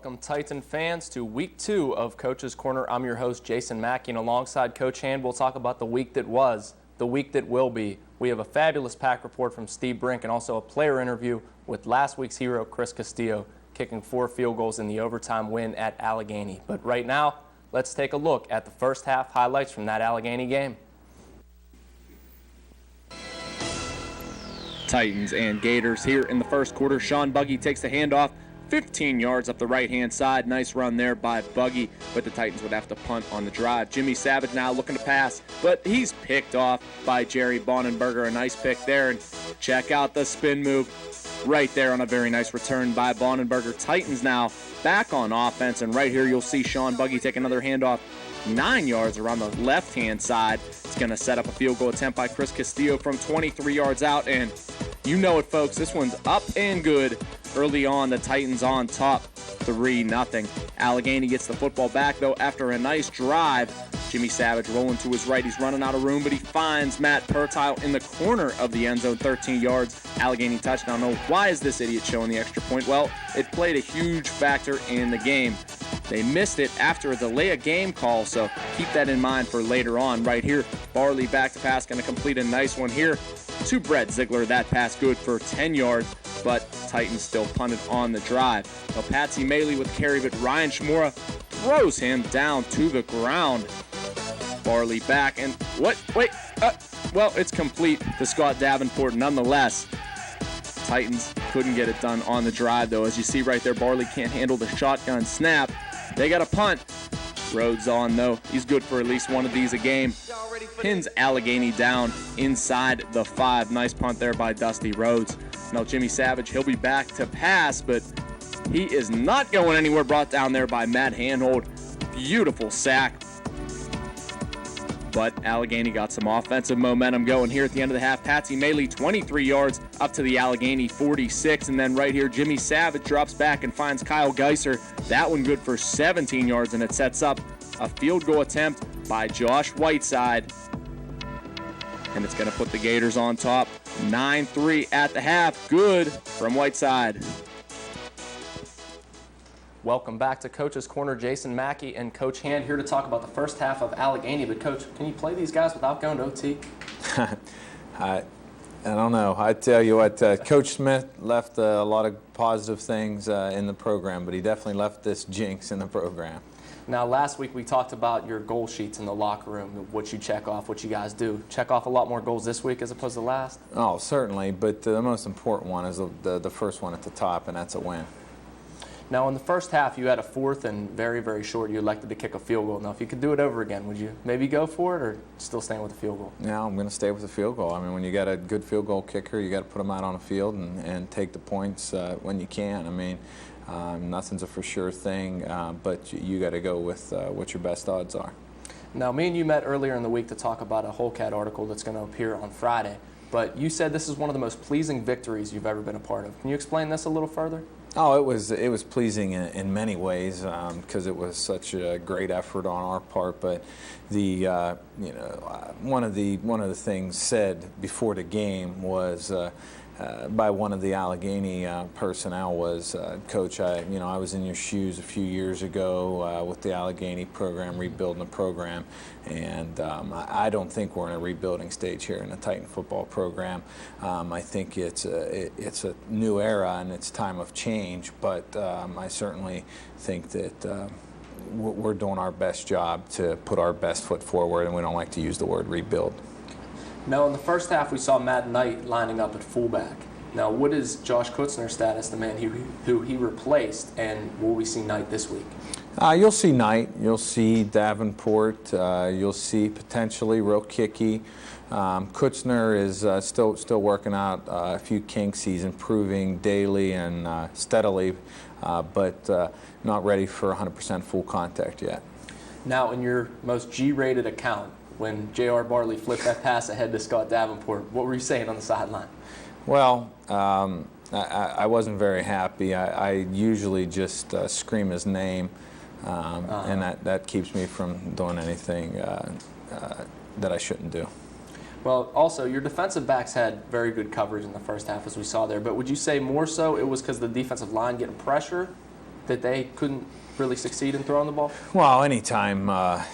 Welcome, Titan fans, to Week 2 of Coach's Corner. I'm your host, Jason Mackey, and alongside Coach Hand, we'll talk about the week that was, the week that will be. We have a fabulous pack report from Steve Brink and also a player interview with last week's hero, Chris Castillo, kicking 4 field goals in the overtime win at Allegheny. But right now, let's take a look at the first half highlights from that Allegheny game. Titans and Gators here in the first quarter. Sean Buggy takes the handoff 15 yards up the right-hand side. Nice run there by Buggy, but the Titans would have to punt on the drive. Jimmy Savage now looking to pass, but he's picked off by Jerry Bonenberger. A nice pick there, and check out the spin move right there on a very nice return by Bonenberger. Titans now back on offense, and right here you'll see Sean Buggy take another handoff 9 yards around the left-hand side. It's going to set up a field goal attempt by Chris Castillo from 23 yards out, and you know it, folks. This one's up and good. Early on, the Titans on top, 3-0. Allegheny gets the football back, though, after a nice drive. Jimmy Savage rolling to his right. He's running out of room, but he finds Matt Pertile in the corner of the end zone, 13 yards. Allegheny touchdown. Now, why is this idiot showing the extra point? Well, it played a huge factor in the game. They missed it after a delay of game call, so keep that in mind for later on. Right here, Barley back to pass, going to complete a nice one here to Brett Ziegler. That pass good for 10 yards, but Titans still punted on the drive. Now Patsy Maley with carry, but Ryan Shimura throws him down to the ground. Barley back, and well, it's complete to Scott Davenport nonetheless. Titans couldn't get it done on the drive, though. As you see right there, Barley can't handle the shotgun snap. They got a punt. Rhodes on, though. He's good for at least one of these a game. Pins Allegheny down inside the 5. Nice punt there by Dusty Rhodes. Now Jimmy Savage, he'll be back to pass, but he is not going anywhere. Brought down there by Matt Handhold. Beautiful sack. But Allegheny got some offensive momentum going here at the end of the half. Patsy Maley, 23 yards up to the Allegheny 46. And then right here, Jimmy Savage drops back and finds Kyle Geiser. That one good for 17 yards, and it sets up a field goal attempt by Josh Whiteside. And it's going to put the Gators on top. 9-3 at the half. Good from Whiteside. Welcome back to Coach's Corner. Jason Mackey and Coach Hand here to talk about the first half of Allegheny. But, Coach, can you play these guys without going to OT? I don't know. I tell you what, Coach Smith left a lot of positive things in the program, but he definitely left this jinx in the program. Now, last week we talked about your goal sheets in the locker room, what you check off, what you guys do. Check off a lot more goals this week as opposed to last? Oh, certainly, but the most important one is the first one at the top, and that's a win. Now, in the first half, you had a 4th and very, very short. You elected to kick a field goal. Now, if you could do it over again, would you maybe go for it or still staying with the field goal? Yeah, I'm going to stay with the field goal. I mean, when you got a good field goal kicker, you got to put them out on the field and take the points when you can. I mean, nothing's a for sure thing, but you got to go with what your best odds are. Now, me and you met earlier in the week to talk about a Wholecat article that's going to appear on Friday, but you said this is one of the most pleasing victories you've ever been a part of. Can you explain this a little further? Oh, it was pleasing in many ways because it was such a great effort on our part. But one of the things said before the game was by one of the Allegheny personnel was, Coach, I was in your shoes a few years ago with the Allegheny program, rebuilding the program, and I don't think we're in a rebuilding stage here in the Titan football program. I think it's a new era and it's time of change, but I certainly think that we're doing our best job to put our best foot forward, and we don't like to use the word rebuild. Now, in the first half, we saw Matt Knight lining up at fullback. Now, what is Josh Kutzner's status, the man who he replaced, and will we see Knight this week? You'll see Knight. You'll see Davenport. You'll see potentially Rokicki. Kutzner is still working out a few kinks. He's improving daily and steadily, but not ready for 100% full contact yet. Now, in your most G-rated account, when J.R. Barley flipped that pass ahead to Scott Davenport, what were you saying on the sideline? Well, I wasn't very happy. I usually just scream his name, and that keeps me from doing anything that I shouldn't do. Well, also, your defensive backs had very good coverage in the first half, as we saw there, but would you say more so it was because the defensive line getting pressure that they couldn't really succeed in throwing the ball? Well, anytime that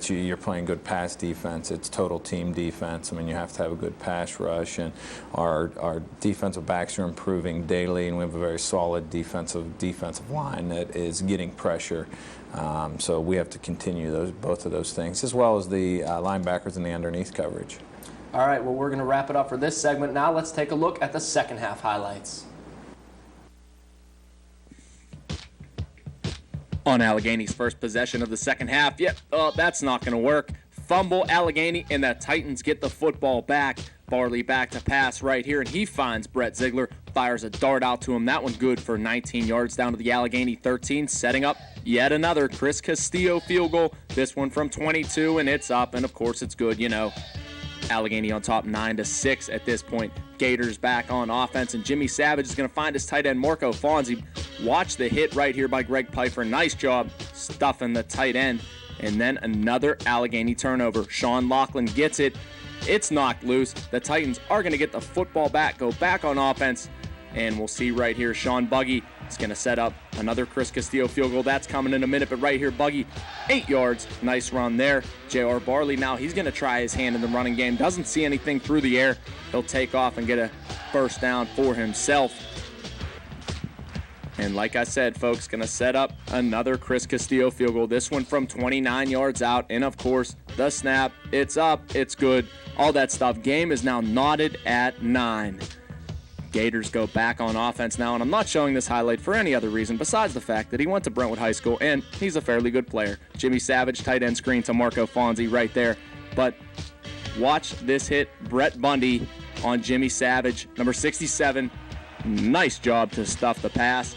you're playing good pass defense, it's total team defense. I mean, you have to have a good pass rush, and our defensive backs are improving daily, and we have a very solid defensive line that is getting pressure. So we have to continue both of those things, as well as the linebackers and the underneath coverage. All right, well, we're going to wrap it up for this segment. Now let's take a look at the second half highlights. On Allegheny's first possession of the second half, that's not going to work. Fumble Allegheny, and the Titans get the football back. Barley back to pass right here, and he finds Brett Ziegler, fires a dart out to him. That one good for 19 yards down to the Allegheny 13, setting up yet another Chris Castillo field goal. This one from 22, and it's up, and of course it's good, you know. Allegheny on top 9-6 at this point. Gators back on offense, and Jimmy Savage is going to find his tight end Marco Fonzie. Watch the hit right here by Greg Pfeiffer. Nice job stuffing the tight end. And then another Allegheny turnover. Sean Laughlin gets it. It's knocked loose. The Titans are going to get the football back, go back on offense, and we'll see right here Sean Buggy is going to set up another Chris Castillo field goal. That's coming in a minute, but right here Buggy, 8 yards. Nice run there. J.R. Barley now, he's going to try his hand in the running game. Doesn't see anything through the air. He'll take off and get a first down for himself. And like I said, folks, going to set up another Chris Castillo field goal. This one from 29 yards out. And, of course, the snap. It's up. It's good. All that stuff. Game is now knotted at 9. Gators go back on offense now. And I'm not showing this highlight for any other reason besides the fact that he went to Brentwood High School, and he's a fairly good player. Jimmy Savage, tight end screen to Marco Fonzie right there. But watch this hit. Brett Bundy on Jimmy Savage, number 67. Nice job to stuff the pass,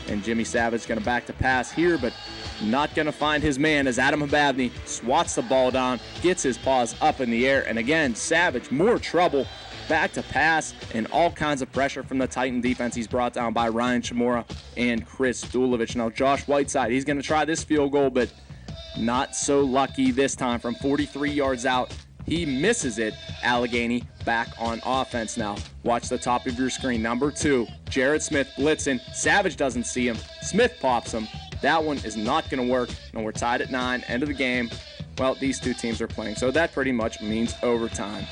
and Jimmy Savage going to back to pass here, but not going to find his man as Adam Hababney swats the ball down, gets his paws up in the air, and again, Savage, more trouble, back to pass, and all kinds of pressure from the Titan defense. He's brought down by Ryan Chamora and Chris Dulovich. Now Josh Whiteside, he's going to try this field goal, but not so lucky this time from 43 yards out. He misses it. Allegheny back on offense now. Watch the top of your screen. Number 2, Jared Smith blitzing. Savage doesn't see him. Smith pops him. That one is not going to work. And we're tied at 9. End of the game. Well, these two teams are playing, so that pretty much means overtime.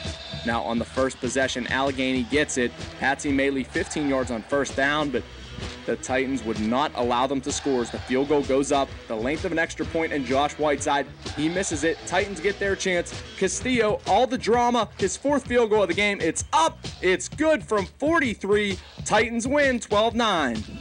Now on the first possession, Allegheny gets it. Patsy Maley 15 yards on first down, but the Titans would not allow them to score as the field goal goes up the length of an extra point, and Josh Whiteside, he misses it. Titans get their chance. Castillo, all the drama, his 4th field goal of the game. It's up. It's good from 43. Titans win 12-9.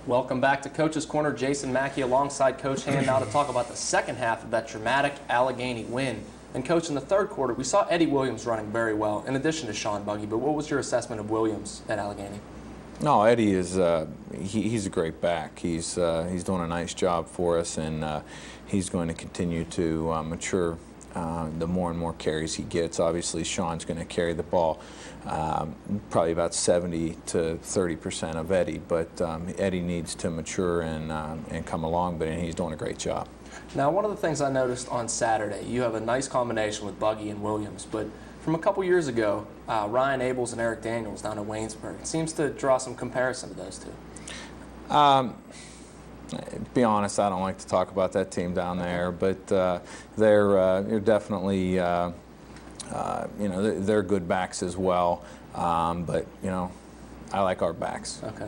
Welcome back to Coach's Corner. Jason Mackey alongside Coach Hand now to talk about the second half of that dramatic Allegheny win. And Coach, in the third quarter, we saw Eddie Williams running very well, in addition to Sean Buggy. But what was your assessment of Williams at Allegheny? No, Eddie is he's a great back. He's doing a nice job for us, and he's going to continue to mature the more and more carries he gets. Obviously, Sean's going to carry the ball probably about 70 to 30% of Eddie, but Eddie needs to mature and come along, but he's doing a great job. Now, one of the things I noticed on Saturday, you have a nice combination with Buggy and Williams, but from a couple years ago, Ryan Abels and Eric Daniels down at Waynesburg. It seems to draw some comparison to those two. To be honest, I don't like to talk about that team down there, but they're definitely, they're good backs as well. But I like our backs. Okay.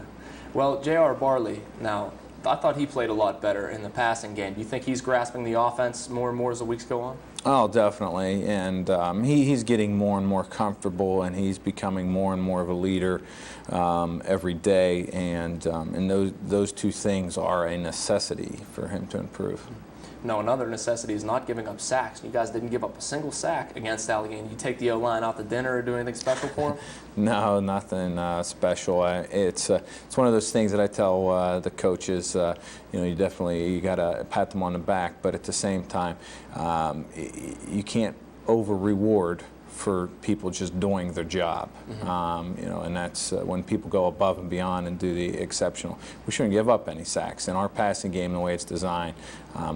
Well, J.R. Barley, now, I thought he played a lot better in the passing game. Do you think he's grasping the offense more and more as the weeks go on? Oh, definitely, and he's getting more and more comfortable, and he's becoming more and more of a leader every day, and those two things are a necessity for him to improve. No, another necessity is not giving up sacks. You guys didn't give up a single sack against Allegheny. You take the O-line out to dinner or do anything special for him? No, nothing special. It's one of those things that I tell the coaches. You got to pat them on the back, but at the same time, you can't over-reward for people just doing their job. You know, and that's when people go above and beyond and do the exceptional. We shouldn't give up any sacks. In our passing game, the way it's designed,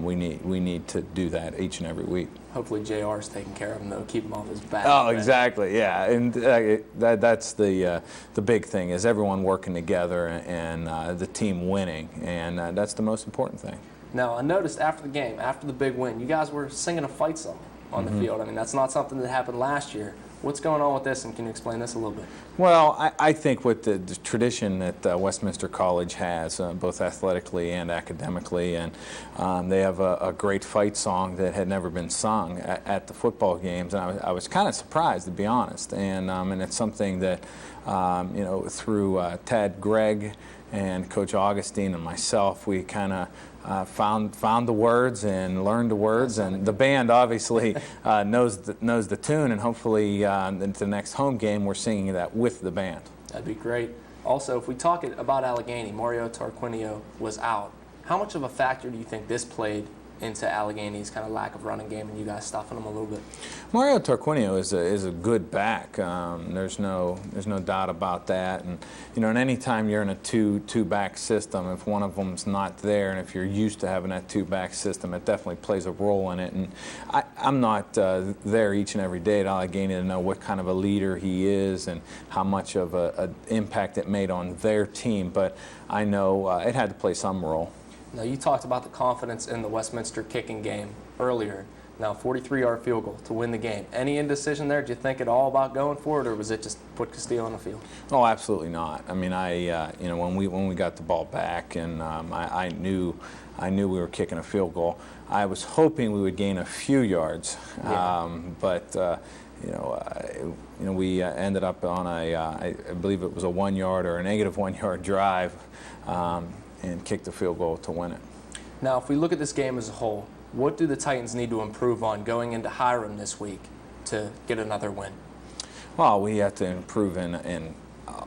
we need to do that each and every week. Hopefully JR's taking care of him, though, keep him off his back. Oh, exactly, yeah. And that's the big thing, is everyone working together and the team winning, and that's the most important thing. Now, I noticed after the game, after the big win, you guys were singing a fight song on the field. I mean, that's not something that happened last year. What's going on with this, and can you explain this a little bit? Well, I think with the tradition that Westminster College has, both athletically and academically, and they have a great fight song that had never been sung at the football games, and I was kind of surprised, to be honest, and it's something that, you know, through Tad Gregg and Coach Augustine and myself, we kind of found the words and learned the words, and the band obviously knows the tune, and hopefully into the next home game we're singing that with the band. That'd be great. Also, if we talk about Allegheny, Mario Tarquinio was out. How much of a factor do you think this played into Allegheny's kind of lack of running game and you guys stuffing them a little bit? Mario Tarquinio is a good back. There's no doubt about that. And you know, and any time you're in a two back system, if one of them's not there, and if you're used to having that two back system, it definitely plays a role in it. And I'm not there each and every day at Allegheny to know what kind of a leader he is and how much of an impact it made on their team, but I know it had to play some role. Now, you talked about the confidence in the Westminster kicking game earlier. Now, 43-yard field goal to win the game. Any indecision there? Did you think at all about going for it, or was it just put Castillo on the field? Oh, absolutely not. I mean, you know, when we got the ball back, and I knew we were kicking a field goal. I was hoping we would gain a few yards, but you know, we ended up on I believe it was a 1 yard or a negative 1 yard drive. And kick the field goal to win it. Now, if we look at this game as a whole, what do the Titans need to improve on going into Hiram this week to get another win? Well, we have to improve in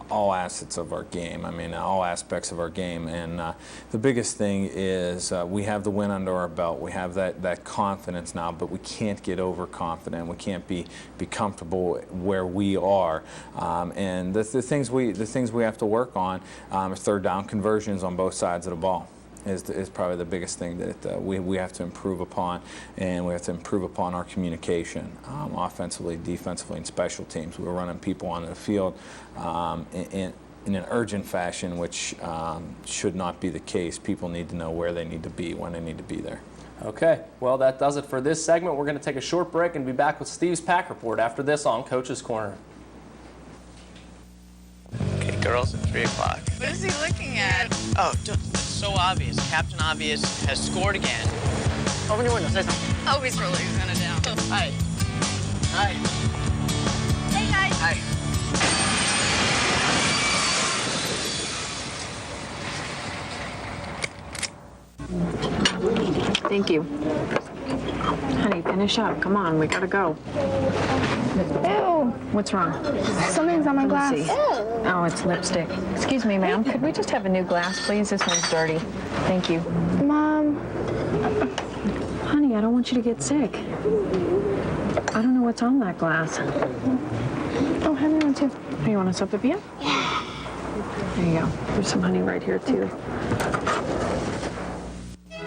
all assets of our game. I mean, all aspects of our game. And the biggest thing is we have the win under our belt. We have that confidence now, but we can't get overconfident. We can't be comfortable where we are. And the things we have to work on is third down conversions on both sides of the ball. Is probably the biggest thing that we have to improve upon, and we have to improve upon our communication, offensively, defensively, and special teams. We're running people onto the field in an urgent fashion, which should not be the case. People need to know where they need to be, when they need to be there. Okay, well, that does it for this segment. We're going to take a short break and be back with Steve's Pack Report after this on Coach's Corner. Okay, girls at 3 o'clock. What is he looking at? Oh, it's so obvious. Captain Obvious has scored again. Open your window, say something. Oh, he's really gonna down. Hi. Hi. Hey, guys. Hi. Thank you. Honey, finish up. Come on, we gotta go. Ew. What's wrong? Something's on my glass. Let's see. Oh, it's lipstick. Excuse me, ma'am. Could we just have a new glass, please? This one's dirty. Thank you. Mom. Honey, I don't want you to get sick. I don't know what's on that glass. Oh, have me one too. Oh, you want a Sopapilla? Yeah. There you go. There's some honey right here, too.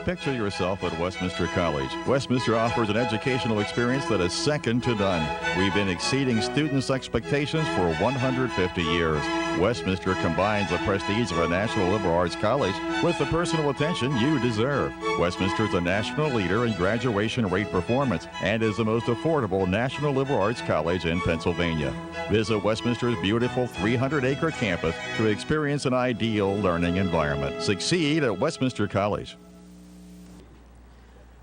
Picture yourself at Westminster College. Westminster offers an educational experience that is second to none. We've been exceeding students' expectations for 150 years. Westminster combines the prestige of a national liberal arts college with the personal attention you deserve. Westminster is a national leader in graduation rate performance and is the most affordable national liberal arts college in Pennsylvania. Visit Westminster's beautiful 300-acre campus to experience an ideal learning environment. Succeed at Westminster College.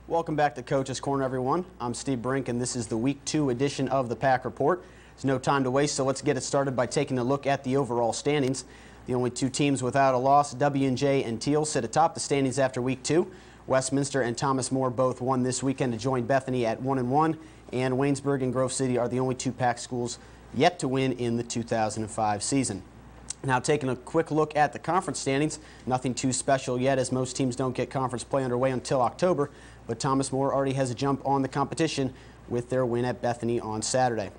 Welcome back to Coach's Corner, everyone. I'm Steve Brink, and this is the Week 2 edition of the Pack Report. There's no time to waste, so let's get it started by taking a look at the overall standings. The only two teams without a loss, W&J and Teal, sit atop the standings after Week 2. Westminster and Thomas More both won this weekend to join Bethany at 1-1, and Waynesburg and Grove City are the only two Pack schools yet to win in the 2005 season. Now, taking a quick look at the conference standings, nothing too special yet, as most teams don't get conference play underway until October, but Thomas More already has a jump on the competition with their win at Bethany on Saturday.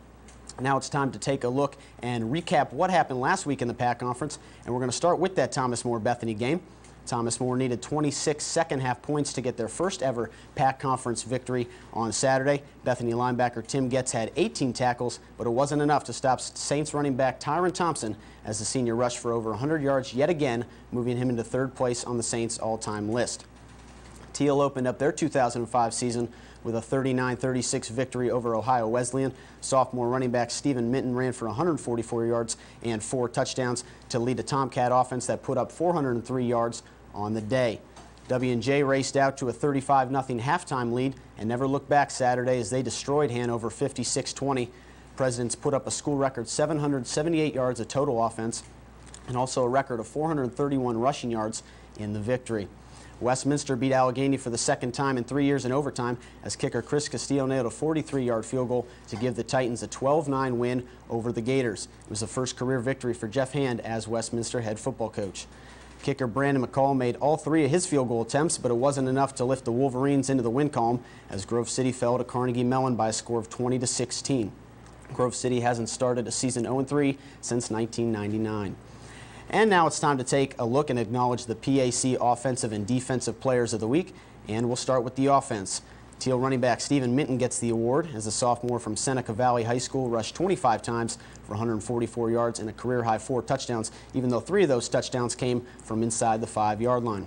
Now it's time to take a look and recap what happened last week in the PAC Conference, and we're going to start with that Thomas More Bethany game. Thomas More needed 26 second-half points to get their first ever PAC Conference victory on Saturday. Bethany linebacker Tim Getz had 18 tackles, but it wasn't enough to stop Saints running back Tyron Thompson as the senior rushed for over 100 yards yet again, moving him into third place on the Saints all-time list. Teal opened up their 2005 season with a 39-36 victory over Ohio Wesleyan. Sophomore running back Stephen Minton ran for 144 yards and 4 touchdowns to lead a Tomcat offense that put up 403 yards on the day. W&J raced out to a 35-0 halftime lead and never looked back Saturday as they destroyed Hanover 56-20. Presidents put up a school record 778 yards of total offense and also a record of 431 rushing yards in the victory. Westminster beat Allegheny for the second time in 3 years in overtime as kicker Chris Castillo nailed a 43-yard field goal to give the Titans a 12-9 win over the Gators. It was the first career victory for Jeff Hand as Westminster head football coach. Kicker Brandon McCall made all 3 of his field goal attempts, but it wasn't enough to lift the Wolverines into the win column as Grove City fell to Carnegie Mellon by a score of 20-16. Grove City hasn't started a season 0-3 since 1999. And now it's time to take a look and acknowledge the PAC Offensive and Defensive Players of the Week, and we'll start with the offense. Teal running back Stephen Minton gets the award as a sophomore from Seneca Valley High School rushed 25 times for 144 yards and a career-high 4 touchdowns, even though 3 of those touchdowns came from inside the 5-yard line.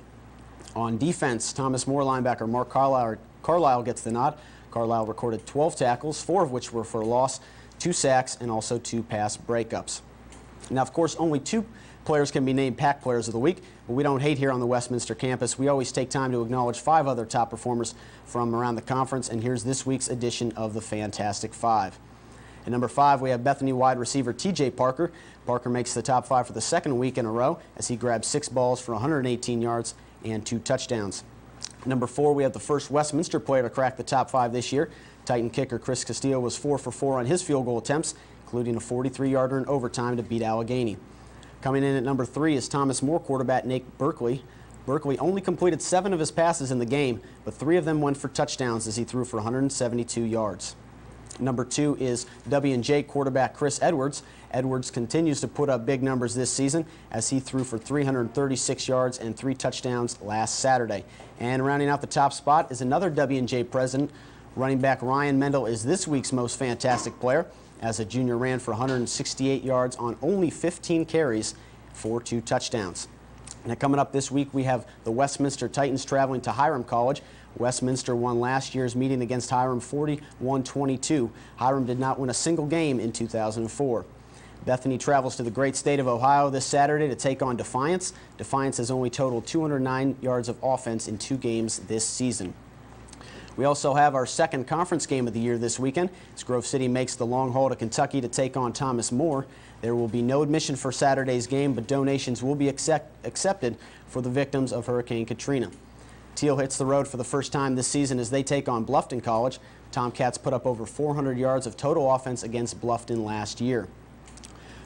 On defense, Thomas More linebacker Mark Carlisle gets the nod. Carlisle recorded 12 tackles, 4 of which were for loss, 2 sacks, and also 2 pass breakups. Now, of course, only 2 players can be named PAC Players of the Week, but we don't hate here on the Westminster campus. We always take time to acknowledge 5 other top performers from around the conference, and here's this week's edition of the Fantastic 5. At number 5, we have Bethany wide receiver T.J. Parker. Parker makes the top 5 for the second week in a row as he grabbed 6 balls for 118 yards and 2 touchdowns. At number 4, we have the first Westminster player to crack the top 5 this year. Titan kicker Chris Castillo was 4 for 4 on his field goal attempts, including a 43-yarder in overtime to beat Allegheny. Coming in at number 3 is Thomas More quarterback Nate Berkeley. Berkeley only completed 7 of his passes in the game, but 3 of them went for touchdowns as he threw for 172 yards. Number 2 is W&J quarterback Chris Edwards. Edwards continues to put up big numbers this season as he threw for 336 yards and 3 touchdowns last Saturday. And rounding out the top spot is another W&J president. Running back Ryan Mendel is this week's most fantastic player, as a junior ran for 168 yards on only 15 carries for 2 touchdowns. Now coming up this week, we have the Westminster Titans traveling to Hiram College. Westminster won last year's meeting against Hiram 41-22. Hiram did not win a single game in 2004. Bethany travels to the great state of Ohio this Saturday to take on Defiance. Defiance has only totaled 209 yards of offense in 2 games this season. We also have our second conference game of the year this weekend as Grove City makes the long haul to Kentucky to take on Thomas More. There will be no admission for Saturday's game, but donations will be accepted for the victims of Hurricane Katrina. Teal hits the road for the first time this season as they take on Bluffton College. Tomcats put up over 400 yards of total offense against Bluffton last year.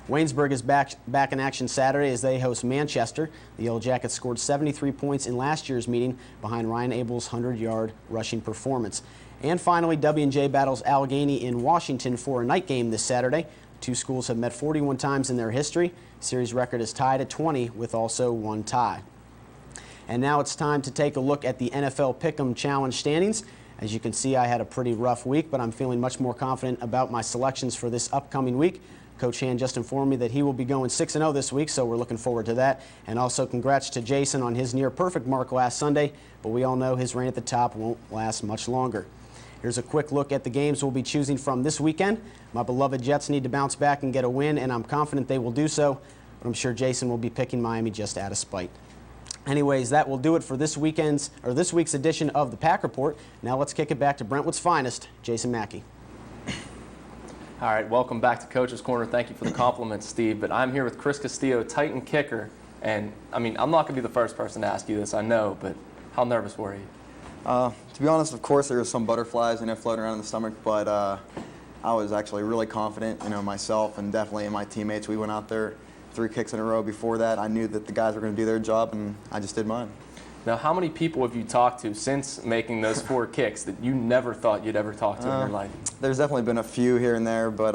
Waynesburg is back in action Saturday as they host Manchester. The Yellow Jackets scored 73 points in last year's meeting behind Ryan Abel's 100-yard rushing performance. And finally, W&J battles Allegheny in Washington for a night game this Saturday. 2 schools have met 41 times in their history. Series record is tied at 20 with also 1 tie. And now it's time to take a look at the NFL Pick'em Challenge standings. As you can see, I had a pretty rough week, but I'm feeling much more confident about my selections for this upcoming week. Coach Hand just informed me that he will be going 6-0 this week, so we're looking forward to that. And also congrats to Jason on his near-perfect mark last Sunday, but we all know his reign at the top won't last much longer. Here's a quick look at the games we'll be choosing from this weekend. My beloved Jets need to bounce back and get a win, and I'm confident they will do so, but I'm sure Jason will be picking Miami just out of spite. Anyways, that will do it for this week's edition of the PAC Report. Now let's kick it back to Brentwood's finest, Jason Mackey. All right, welcome back to Coach's Corner. Thank you for the compliments, Steve. But I'm here with Chris Castillo, Titan kicker. And, I mean, I'm not going to be the first person to ask you this, I know, but how nervous were you? To be honest, of course, there were some butterflies, floating around in the stomach, but I was actually really confident, myself and definitely in my teammates. We went out there 3 kicks in a row before that. I knew that the guys were going to do their job, and I just did mine. Now, how many people have you talked to since making those 4 kicks that you never thought you'd ever talk to in your life? There's definitely been a few here and there, but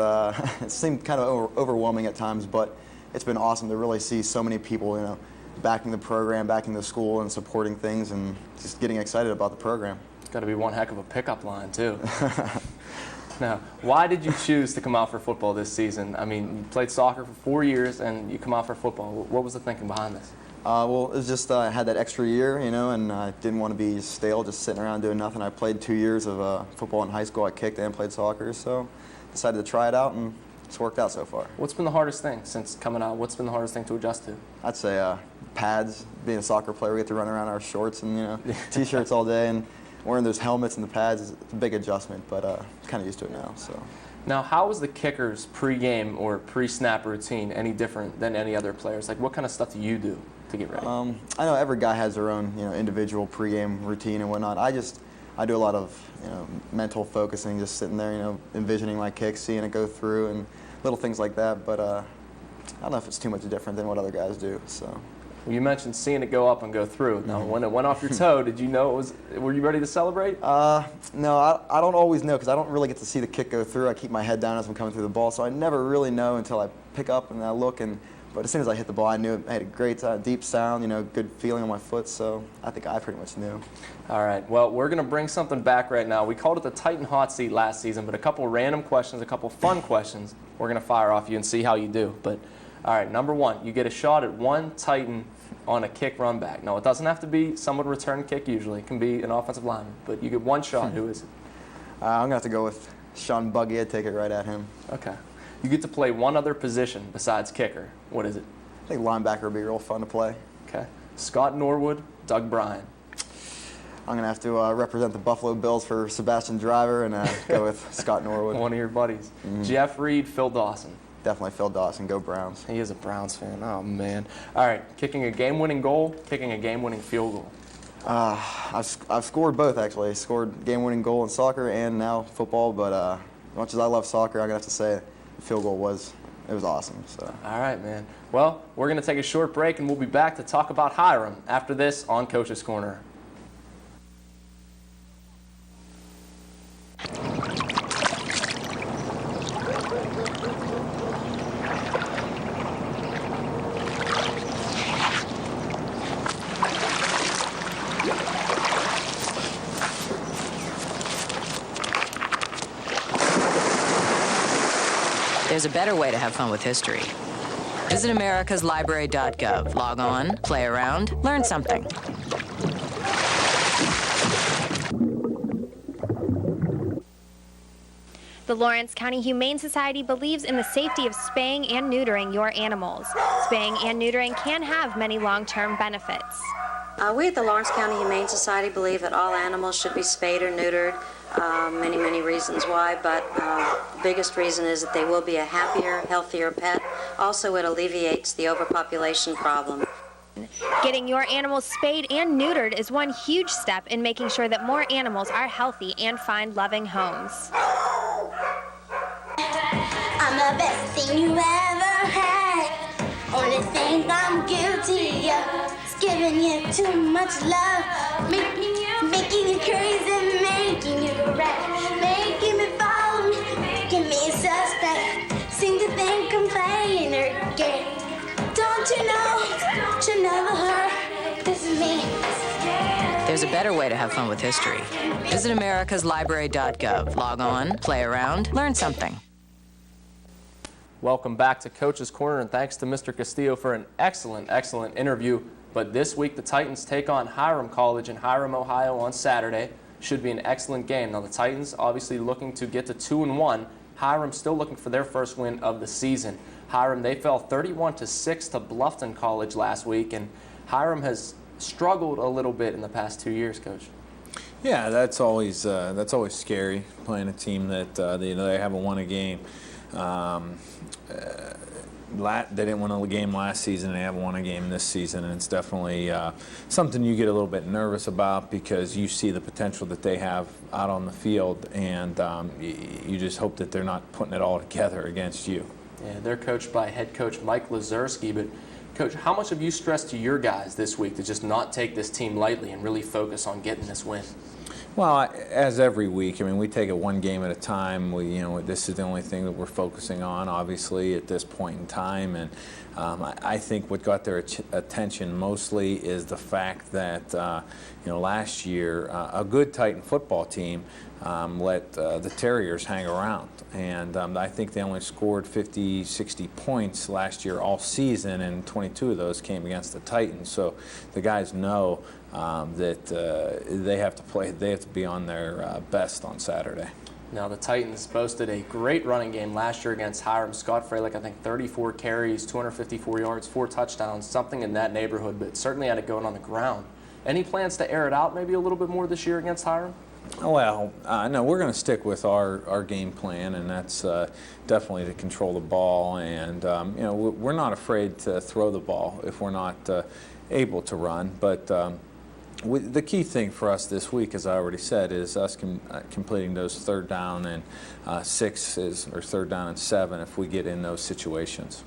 it seemed kind of overwhelming at times. But it's been awesome to really see so many people, you know, backing the program, backing the school, and supporting things, and just getting excited about the program. It's got to be one heck of a pickup line, too. Now, why did you choose to come out for football this season? I mean, you played soccer for 4 years, and you come out for football. What was the thinking behind this? Well, it was just I had that extra year, you know, and I didn't want to be stale, just sitting around doing nothing. I played 2 years of football in high school. I kicked and played soccer, so decided to try it out, and it's worked out so far. What's been the hardest thing since coming out? What's been the hardest thing to adjust to? I'd say pads. Being a soccer player, we get to run around our shorts and, you know, t-shirts all day, and wearing those helmets and the pads is a big adjustment, but kind of used to it now. So. Now, how is the kicker's pre-game or pre-snap routine any different than any other players? Like, what kind of stuff do you do to get ready? I know every guy has their own, you know, individual pre-game routine and whatnot. I do a lot of, you know, mental focusing, just sitting there, you know, envisioning my kick, seeing it go through, and little things like that. But I don't know if it's too much different than what other guys do. So. Well, you mentioned seeing it go up and go through. Now, when it went off your toe, did you know it was? Were you ready to celebrate? No, I don't always know because I don't really get to see the kick go through. I keep my head down as I'm coming through the ball, so I never really know until I pick up and I look. But as soon as I hit the ball, I knew it had a great deep sound, you know, good feeling on my foot. So I think I pretty much knew. All right. Well, we're going to bring something back right now. We called it the Titan Hot Seat last season, but a couple random questions, a couple fun questions. We're going to fire off you and see how you do. But all right, number 1, you get a shot at one Titan on a kick run back. No, it doesn't have to be someone return kick usually. It can be an offensive lineman, but you get one shot. Who is it? I'm going to have to go with Sean Buggy. I'd take it right at him. Okay. You get to play one other position besides kicker. What is it? I think linebacker would be real fun to play. Okay. Scott Norwood, Doug Bryan. I'm going to have to represent the Buffalo Bills for Sebastian Driver and go with Scott Norwood. One of your buddies. Jeff Reed, Phil Dawson. Definitely Phil Dawson. Go Browns. He is a Browns fan. Oh, man. All right. Kicking a game-winning goal, kicking a game-winning field goal. I've scored both, actually. Scored game-winning goal in soccer and now football, but as much as I love soccer, I'm going to have to say the field goal was awesome. So. All right, man. Well, we're going to take a short break, and we'll be back to talk about Hiram after this on Coach's Corner. There's a better way to have fun with history. Visit americaslibrary.gov. Log on, play around, learn something. The Lawrence County Humane Society believes in the safety of spaying and neutering your animals. Spaying and neutering can have many long-term benefits. We at the Lawrence County Humane Society believe that all animals should be spayed or neutered. Many reasons why, but the biggest reason is that they will be a happier, healthier pet. Also, it alleviates the overpopulation problem. Getting your animals spayed and neutered is one huge step in making sure that more animals are healthy and find loving homes. I'm the best thing you ever had. Only thing I'm guilty of is giving you too much love, making you crazy, making you rat, making me fall, making me suspect. Seem to think I'm playing her game. Don't you know, you never heard, this is me. There's a better way to have fun with history. Visit americaslibrary.gov. Log on, play around, learn something. Welcome back to Coach's Corner, and thanks to Mr. Castillo for an excellent interview. But this week, the Titans take on Hiram College in Hiram, Ohio on Saturday. Should be an excellent game. Now, the Titans obviously looking to get to 2-1. Hiram still looking for their first win of the season. Hiram, they fell 31-6 to Bluffton College last week, and Hiram has struggled a little bit in the past 2 years, Coach. Yeah, that's always scary, playing a team that they haven't won a game. They didn't win a game last season, and they haven't won a game this season, and it's definitely something you get a little bit nervous about because you see the potential that they have out on the field, and you just hope that they're not putting it all together against you. Yeah, they're coached by head coach Mike Lazurski, but Coach, how much have you stressed to your guys this week to just not take this team lightly and really focus on getting this win? Well, as every week, I mean, we take it one game at a time. This is the only thing that we're focusing on, obviously, at this point in time. And I think what got their attention mostly is the fact that, last year, a good Titan football team let the Terriers hang around. And I think they only scored 50, 60 points last year all season, and 22 of those came against the Titans. So the guys know that they have to be on their best on Saturday. Now, the Titans boasted a great running game last year against Hiram. Scott Freilich, I think 34 carries, 254 yards, 4 touchdowns, something in that neighborhood, but certainly had it going on the ground. Any plans to air it out maybe a little bit more this year against Hiram? Well, no, we're going to stick with our game plan, and that's definitely to control the ball. And, we're not afraid to throw the ball if we're not able to run. But the key thing for us this week, as I already said, is us completing those 3rd down and 6s or 3rd down and 7 if we get in those situations.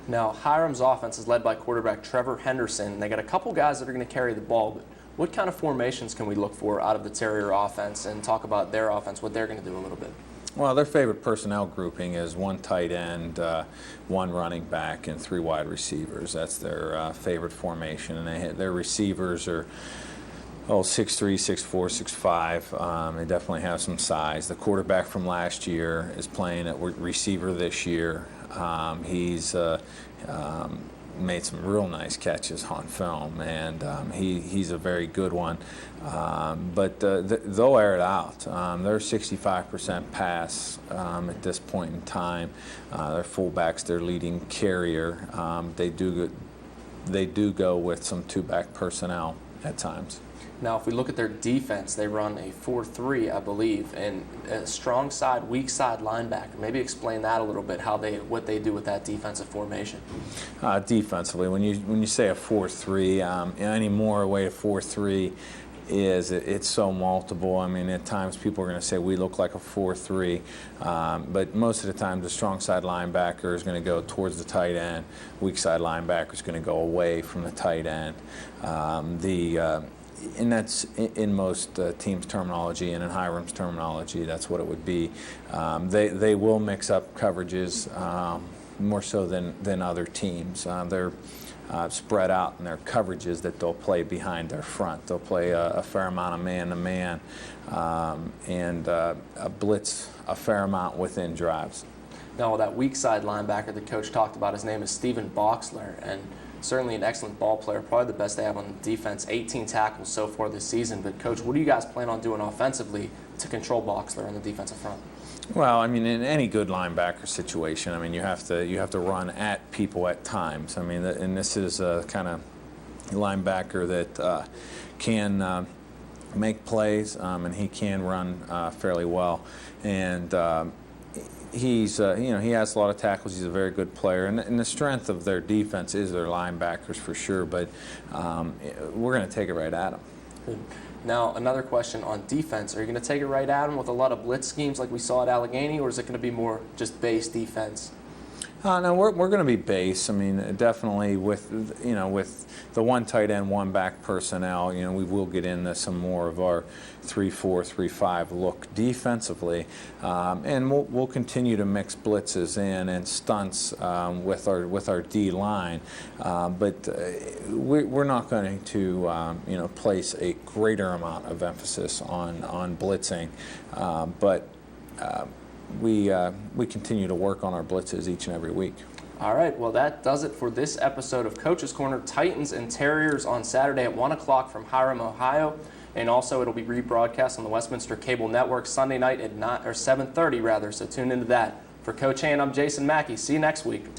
Now, Hiram's offense is led by quarterback Trevor Henderson. They got a couple guys that are going to carry the ball, but what kind of formations can we look for out of the Terrier offense, and talk about their offense, what they're going to do a little bit? Well, their favorite personnel grouping is 1 tight end, 1 running back, and 3 wide receivers. That's their favorite formation, and their receivers are 6'3", 6'4", 6'5". They definitely have some size. The quarterback from last year is playing at receiver this year. He's made some real nice catches on film, and he's a very good one. But they'll air it out. They're 65% pass at this point in time. Their fullback's their leading carrier. They do go with some 2-back personnel at times. Now, if we look at their defense, they run a 4-3, I believe, and a strong side, weak side linebacker. Maybe explain that a little bit, what they do with that defensive formation. Defensively, when you say a 4-3, anymore a way to 4-3 is it's so multiple. I mean, at times people are going to say we look like a 4-3, but most of the time the strong side linebacker is going to go towards the tight end. Weak side linebacker is going to go away from the tight end. And that's in most teams' terminology, and in Hiram's terminology, that's what it would be. They will mix up coverages more so than other teams. They're spread out in their coverages that they'll play behind their front. They'll play a fair amount of man-to-man and blitz a fair amount within drives. Now, that weak side linebacker the coach talked about, his name is Stephen Boxler, and certainly an excellent ball player, probably the best they have on the defense, 18 tackles so far this season. But, Coach, what do you guys plan on doing offensively to control Boxler on the defensive front? Well, I mean, in any good linebacker situation, I mean, you have to run at people at times. I mean, and this is a kind of linebacker that can make plays, and he can run fairly well. And he has a lot of tackles. He's a very good player, and the strength of their defense is their linebackers for sure. But we're going to take it right at them. Now, another question on defense: are you going to take it right at them with a lot of blitz schemes like we saw at Allegheny, or is it going to be more just base defense? No, we're going to be base. I mean, definitely with the 1 tight end, 1 back personnel. We will get into some more of our 3-4, 3-5 look defensively, and we'll continue to mix blitzes in and stunts with our D line. But we're not going to place a greater amount of emphasis on blitzing, but. We continue to work on our blitzes each and every week. All right, well, that does it for this episode of Coach's Corner. Titans and Terriers on Saturday at 1 o'clock from Hiram, Ohio. And also it'll be rebroadcast on the Westminster Cable Network Sunday night at 7:30, so tune into that. For Coach Han, I'm Jason Mackey. See you next week.